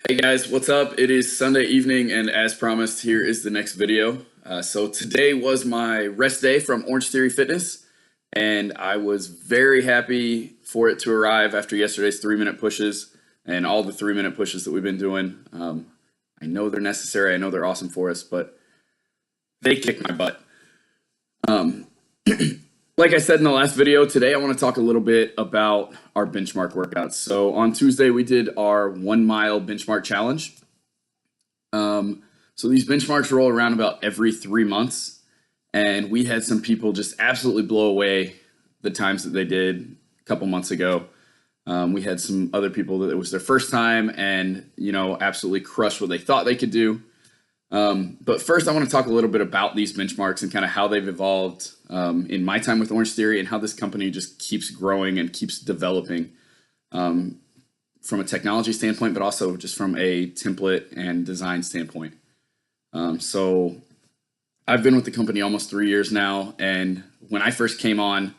Hey guys, what's up? It is Sunday evening, and as promised, here is the next video. So today was my rest day from Orange Theory Fitness, and I was very happy for it to arrive after yesterday's 3-minute pushes and all the 3-minute pushes that we've been doing. I know they're necessary, I know they're awesome for us, but they kicked my butt. Like I said in the last video, today I want to talk a little bit about our benchmark workouts. So on Tuesday, we did our 1 mile benchmark challenge. So these benchmarks roll around about every 3 months, and we had some people just absolutely blow away the times that they did a couple months ago. We had some other people that it was their first time and, absolutely crushed what they thought they could do. But first I want to talk a little bit about these benchmarks and kind of how they've evolved in my time with Orange Theory and how this company just keeps growing and keeps developing from a technology standpoint, but also just from a template and design standpoint. So I've been with the company almost 3 years now, and when I first came on,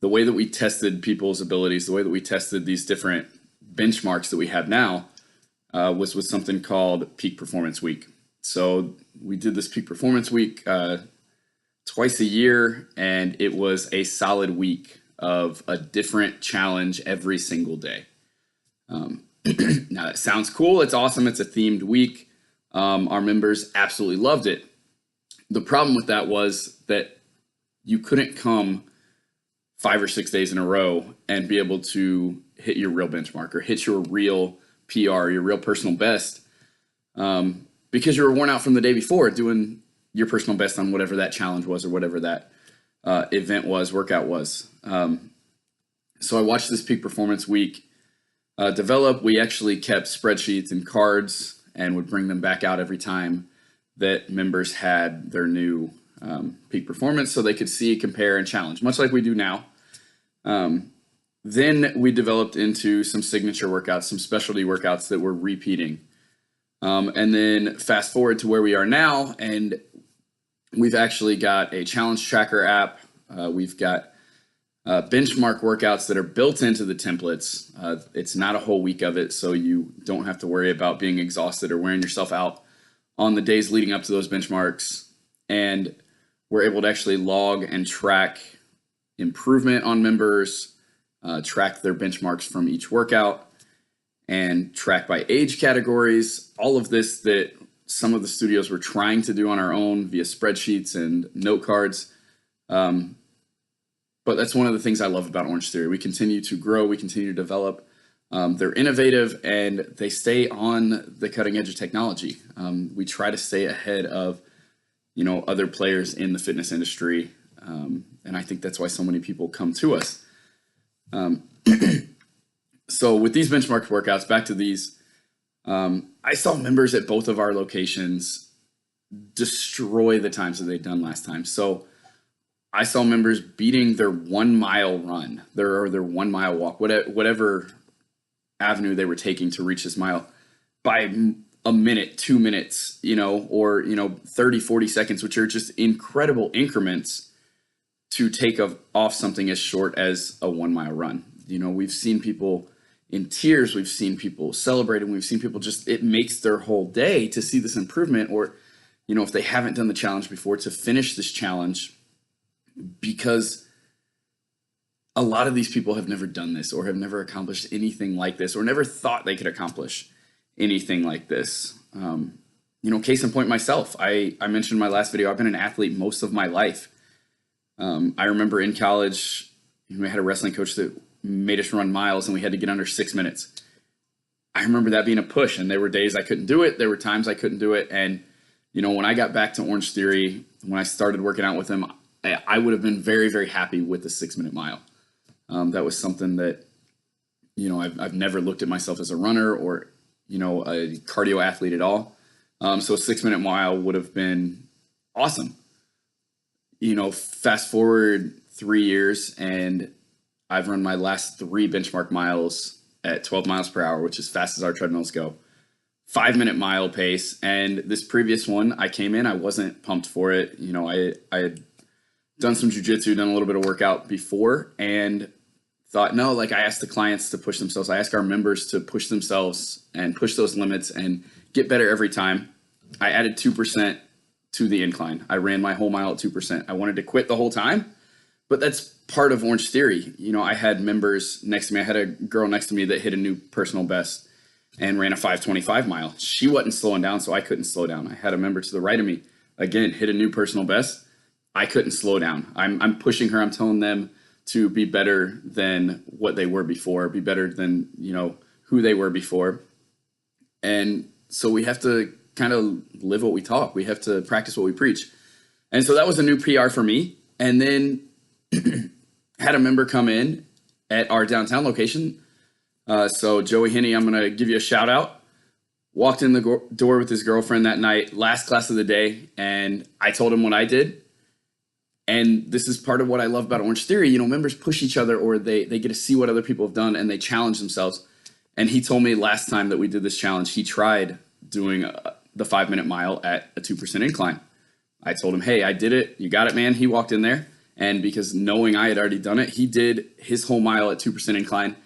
the way that we tested people's abilities, the way that we tested these different benchmarks that we have now was with something called Peak Performance Week. So we did this Peak Performance Week twice a year, and it was a solid week of a different challenge every single day. Now that sounds cool. It's awesome. It's a themed week. Our members absolutely loved it. The problem with that was that you couldn't come 5 or 6 days in a row and be able to hit your real benchmark or hit your real PR, your real personal best, because you were worn out from the day before doing your personal best on whatever that challenge was or whatever that event was, workout was. So I watched this Peak Performance Week develop. We actually kept spreadsheets and cards and would bring them back out every time that members had their new peak performance so they could see, compare, and challenge, much like we do now. Then we developed into some signature workouts, some specialty workouts that we're repeating. And then fast forward to where we are now, and we've actually got a challenge tracker app. We've got benchmark workouts that are built into the templates. It's not a whole week of it, so you don't have to worry about being exhausted or wearing yourself out on the days leading up to those benchmarks. And we're able to actually log and track improvement on members, track their benchmarks from each workout, and track by age categories. All of this that some of the studios were trying to do on our own via spreadsheets and note cards. But that's one of the things I love about Orange Theory. We continue to grow, we continue to develop. They're innovative and they stay on the cutting edge of technology. We try to stay ahead of, other players in the fitness industry. And I think that's why so many people come to us. So with these benchmark workouts, back to these, I saw members at both of our locations destroy the times that they'd done last time. So I saw members beating their 1 mile run, their 1 mile walk, whatever avenue they were taking to reach this mile, by a minute, 2 minutes, or 30, 40 seconds, which are just incredible increments to take off something as short as a 1 mile run. We've seen people in tears, we've seen people celebrating, we've seen people it makes their whole day to see this improvement, or, if they haven't done the challenge before, to finish this challenge, because a lot of these people have never done this or have never accomplished anything like this or never thought they could accomplish anything like this. Case in point, myself, I mentioned in my last video, I've been an athlete most of my life. I remember in college, we had a wrestling coach that made us run miles and we had to get under 6 minutes. I remember that being a push, and there were days I couldn't do it. There were times I couldn't do it. And, when I got back to Orange Theory, when I started working out with them, I would have been very, very happy with the 6 minute mile. That was something that, I've never looked at myself as a runner or, a cardio athlete at all. So a 6 minute mile would have been awesome. Fast forward 3 years and I've run my last 3 benchmark miles at 12 miles per hour, which is fast as our treadmills go. 5 minute mile pace. And this previous one, I came in, I wasn't pumped for it. I had done some jujitsu, done a little bit of workout before, and thought, no, like I asked the clients to push themselves. I ask our members to push themselves and push those limits and get better every time. I added 2% to the incline. I ran my whole mile at 2%. I wanted to quit the whole time, but that's part of Orange Theory. You know, I had members next to me. I had a girl next to me that hit a new personal best and ran a 5:25 mile. She wasn't slowing down, so I couldn't slow down. I had a member to the right of me, again, hit a new personal best. I couldn't slow down. I'm pushing her. I'm telling them to be better than what they were before, be better than, you know, who they were before. And so we have to kind of live what we talk. We have to practice what we preach. And so that was a new PR for me. And then had a member come in at our downtown location. So Joey Henney, I'm going to give you a shout out. Walked in the door with his girlfriend that night, last class of the day. And I told him what I did. And this is part of what I love about Orange Theory. You know, members push each other, or they get to see what other people have done and they challenge themselves. And he told me last time that we did this challenge, he tried doing the 5-minute mile at a 2% incline. I told him, hey, I did it. You got it, man. He walked in there. And because knowing I had already done it, he did his whole mile at 2% incline.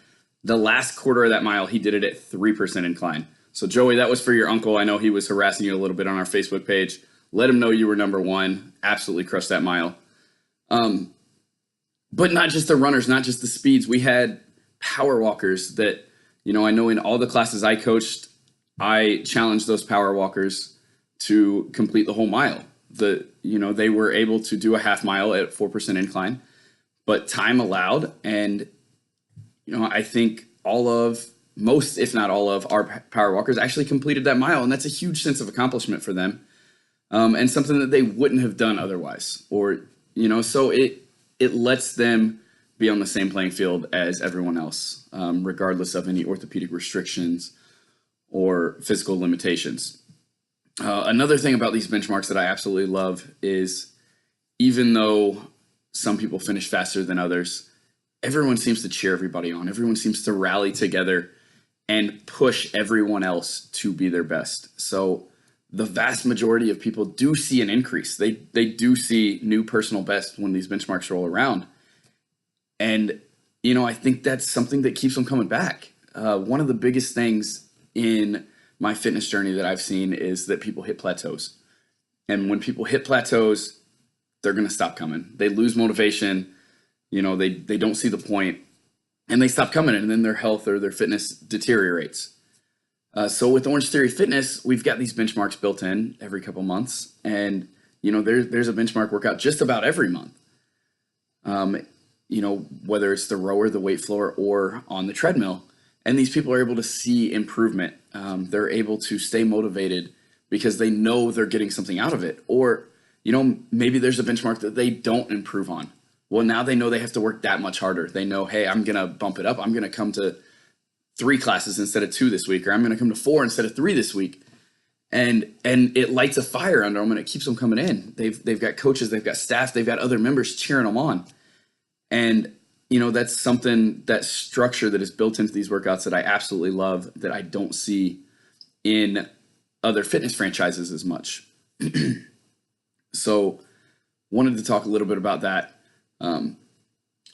The last quarter of that mile, he did it at 3% incline. So Joey, that was for your uncle. I know he was harassing you a little bit on our Facebook page. Let him know you were number one. Absolutely crushed that mile. But not just the runners, not just the speeds. We had power walkers that, you know, I know in all the classes I coached, I challenged those power walkers to complete the whole mile. You know, they were able to do a half mile at 4% incline, but time allowed. And, you know, I think most, if not all of our power walkers actually completed that mile. And that's a huge sense of accomplishment for them. And something that they wouldn't have done otherwise, or, you know, so it lets them be on the same playing field as everyone else, regardless of any orthopedic restrictions or physical limitations. Another thing about these benchmarks that I absolutely love is, even though some people finish faster than others, everyone seems to cheer everybody on. Everyone seems to rally together and push everyone else to be their best. So the vast majority of people do see an increase. They do see new personal best when these benchmarks roll around. And, you know, I think that's something that keeps them coming back. One of the biggest things in my fitness journey that I've seen is that people hit plateaus. And when people hit plateaus, they're going to stop coming. They lose motivation. You know, they don't see the point, and they stop coming, and then their health or their fitness deteriorates. So with Orange Theory Fitness, we've got these benchmarks built in every couple months, and, you know, there's a benchmark workout just about every month. You know, whether it's the rower, the weight floor, or on the treadmill. And these people are able to see improvement. They're able to stay motivated because they know they're getting something out of it. Or, you know, maybe there's a benchmark that they don't improve on. Well, now they know they have to work that much harder. They know, hey, I'm going to bump it up. I'm going to come to 3 classes instead of 2 this week, or I'm going to come to 4 instead of 3 this week. And it lights a fire under them, and it keeps them coming in. They've got coaches, they've got staff, they've got other members cheering them on. And, you know, that's something, that structure that is built into these workouts that I absolutely love, that I don't see in other fitness franchises as much. So wanted to talk a little bit about that.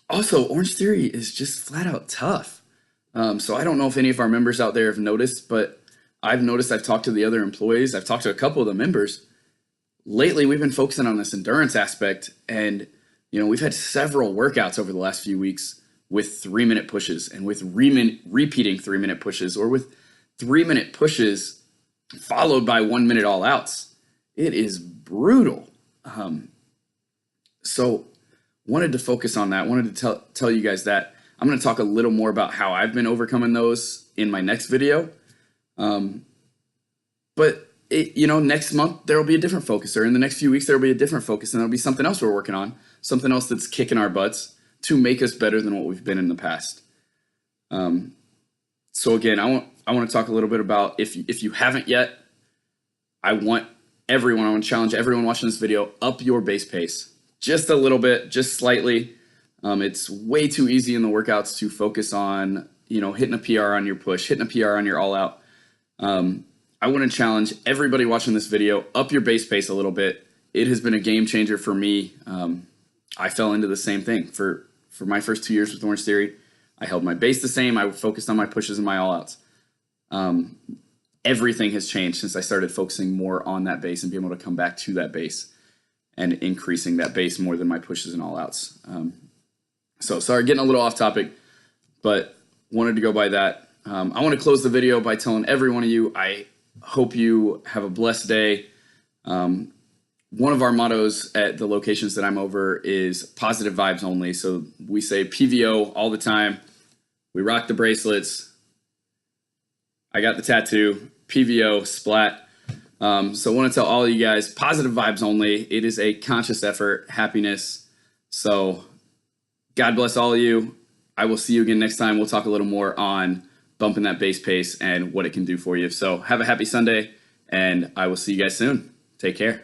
Also, Orange Theory is just flat out tough. So I don't know if any of our members out there have noticed, but I've noticed, I've talked to the other employees, I've talked to a couple of the members. Lately, we've been focusing on this endurance aspect, and, you know, we've had several workouts over the last few weeks with 3-minute pushes, and with repeating 3-minute pushes, or with 3-minute pushes followed by 1-minute all outs. It is brutal. So wanted to focus on that. Wanted to tell you guys that. I'm going to talk a little more about how I've been overcoming those in my next video. But you know, next month there will be a different focus, or in the next few weeks there will be a different focus, and there'll be something else we're working on, something else that's kicking our butts to make us better than what we've been in the past. So again, I want to talk a little bit about, if you haven't yet, I want to challenge everyone watching this video, up your base pace just a little bit, just slightly. It's way too easy in the workouts to focus on, you know, hitting a PR on your push, hitting a PR on your all out. I want to challenge everybody watching this video, up your base pace a little bit. It has been a game changer for me. I fell into the same thing for my first 2 years with Orange Theory. I held my base the same. I focused on my pushes and my all outs. Everything has changed since I started focusing more on that base and being able to come back to that base and increasing that base more than my pushes and all outs. So sorry, getting a little off topic, but wanted to go by that. I want to close the video by telling every one of you, I hope you have a blessed day. One of our mottos at the locations that I'm over is positive vibes only. So we say PVO all the time. We rock the bracelets. I got the tattoo, PVO, splat. So I want to tell all of you guys, positive vibes only. It is a conscious effort, happiness. So God bless all of you. I will see you again next time. We'll talk a little more on bumping that base pace and what it can do for you. So have a happy Sunday, and I will see you guys soon. Take care.